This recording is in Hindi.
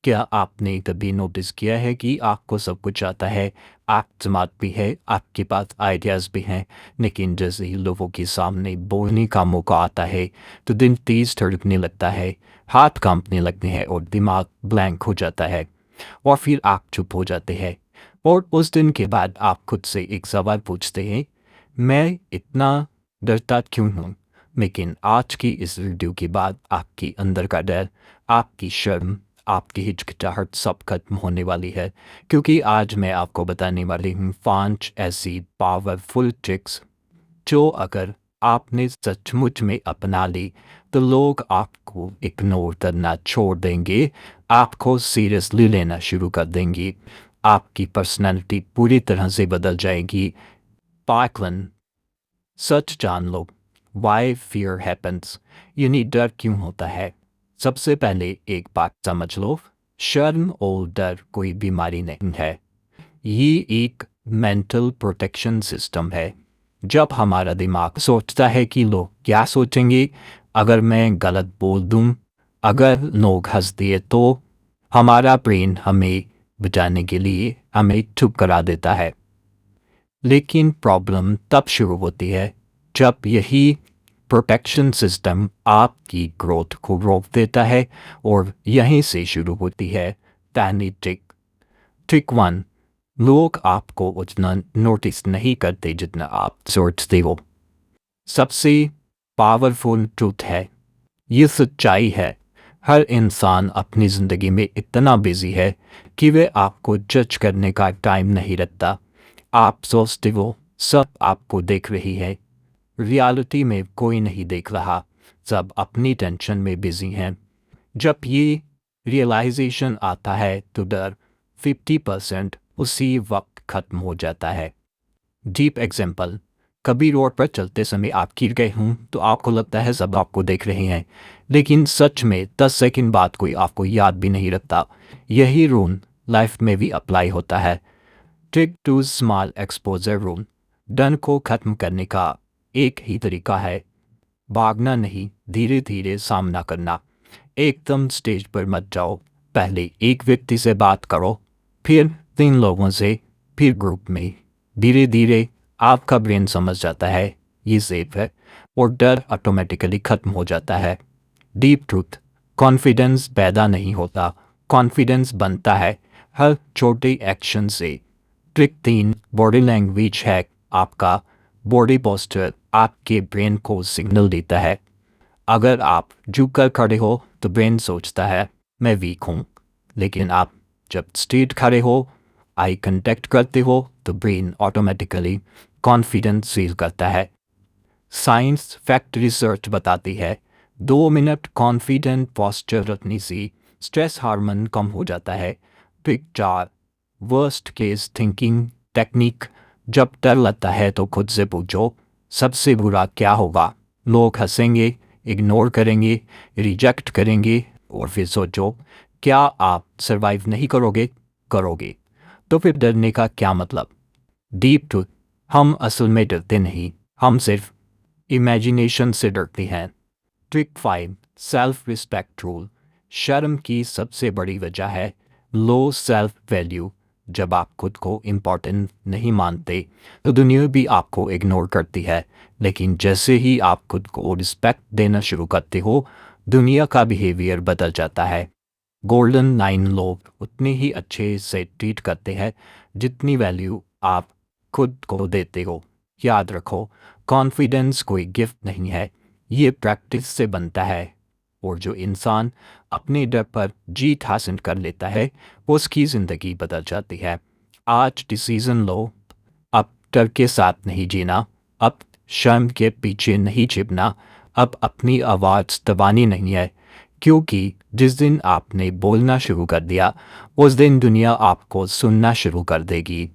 क्या आपने कभी नोटिस किया है कि आपको सब कुछ आता है, आप स्मार्ट भी है, आपके पास आइडियाज़ भी हैं, लेकिन जैसे ही लोगों के सामने बोलने का मौका आता है, तो दिल तेज़ धड़कने लगता है, हाथ कांपने लगते हैं और दिमाग ब्लैंक हो जाता है और फिर आप चुप हो जाते हैं। और उस दिन के बाद आप खुद से एक सवाल पूछते हैं, मैं इतना डरता क्यों हूँ? लेकिन आज की इस वीडियो के बाद आपके अंदर का डर, आपकी शर्म, आपकी हिचकिचाहट सब खत्म होने वाली है, क्योंकि आज मैं आपको बताने वाली हूँ 5 ऐसी पावरफुल ट्रिक्स जो अगर आपने सचमुच में अपना ली तो लोग आपको इग्नोर करना छोड़ देंगे, आपको सीरियसली लेना शुरू कर देंगे, आपकी पर्सनैलिटी पूरी तरह से बदल जाएगी। पार्कलन, सच जान लो, वाई फियर हैपन्स, यानी डर क्यों होता है। सबसे पहले एक बात समझ लो, शर्म और डर कोई बीमारी नहीं है, ये एक मेंटल प्रोटेक्शन सिस्टम है। जब हमारा दिमाग सोचता है कि लोग क्या सोचेंगे अगर मैं गलत बोल दूं, अगर लोग हंस दिए, तो हमारा ब्रेन हमें बचाने के लिए हमें चुप करा देता है। लेकिन प्रॉब्लम तब शुरू होती है जब यही प्रोटेक्शन सिस्टम आपकी ग्रोथ को रोक देता है, और यहीं से शुरू होती है पहली ट्रिक। ट्रिक 1, लोग आपको उतना नोटिस नहीं करते जितना आप सोचते हो। सबसे पावरफुल ट्रूथ है, ये सच्चाई है, हर इंसान अपनी ज़िंदगी में इतना बिजी है कि वे आपको जज करने का टाइम नहीं रखता। आप सोचते हो सब आपको देख रही है, रियलिटी में कोई नहीं देख रहा, सब अपनी टेंशन में बिजी हैं। जब ये रियलाइजेशन आता है तो डर 50% उसी वक्त खत्म हो जाता है। डीप एग्जाम्पल, कभी रोड पर चलते समय आप गिर गए हूँ तो आपको लगता है सब आपको देख रहे हैं, लेकिन सच में 10 सेकंड बाद कोई आपको याद भी नहीं रखता। यही रूल लाइफ में भी अप्लाई होता है। Trick 2, small exposure rule. डर को खत्म करने का एक ही तरीका है, भागना नहीं, धीरे धीरे सामना करना। एकदम स्टेज पर मत जाओ, पहले एक व्यक्ति से बात करो, फिर 3 लोगों से, फिर ग्रुप में। धीरे धीरे आपका ब्रेन समझ जाता है ये सेफ है और डर ऑटोमेटिकली खत्म हो जाता है। डीप ट्रूथ, कॉन्फिडेंस पैदा नहीं होता, कॉन्फिडेंस बनता है हर छोटे एक्शन से। Trick 3, body language hack. आपका बॉडी पोस्चर आपके ब्रेन को सिग्नल देता है। अगर आप झुककर खड़े हो तो ब्रेन सोचता है मैं वीक हूँ, लेकिन आप जब स्ट्रेट खड़े हो, आई कंटेक्ट करते हो, तो ब्रेन ऑटोमेटिकली कॉन्फिडेंस फील करता है। साइंस फैक्ट रिसर्च बताती है 2 मिनट कॉन्फिडेंट पोस्चर रखने से स्ट्रेस हार्मोन कम हो जाता है। Trick 4, worst case thinking technique. जब डर लगता है तो खुद से पूछो सबसे बुरा क्या होगा। लोग हंसेंगे, इग्नोर करेंगे, रिजेक्ट करेंगे, और फिर सोचो क्या आप सरवाइव नहीं करोगे? करोगे। तो फिर डरने का क्या मतलब? डीप ट्रूथ, हम असल में डरते नहीं, हम सिर्फ इमेजिनेशन से डरते हैं। Trick 5, self respect rule. शर्म की सबसे बड़ी वजह है लो सेल्फ वैल्यू। जब आप खुद को इम्पॉर्टेंट नहीं मानते तो दुनिया भी आपको इग्नोर करती है, लेकिन जैसे ही आप खुद को रिस्पेक्ट देना शुरू करते हो, दुनिया का बिहेवियर बदल जाता है। गोल्डन 9 लोग उतने ही अच्छे से ट्रीट करते हैं जितनी वैल्यू आप खुद को देते हो। याद रखो, कॉन्फिडेंस कोई गिफ्ट नहीं है, ये प्रैक्टिस से बनता है, और जो इंसान अपने डर पर जीत हासिल कर लेता है उसकी ज़िंदगी बदल जाती है। आज डिसीज़न लो, अब डर के साथ नहीं जीना, अब शर्म के पीछे नहीं छिपना, अब अपनी आवाज़ दबानी नहीं है, क्योंकि जिस दिन आपने बोलना शुरू कर दिया उस दिन दुनिया आपको सुनना शुरू कर देगी।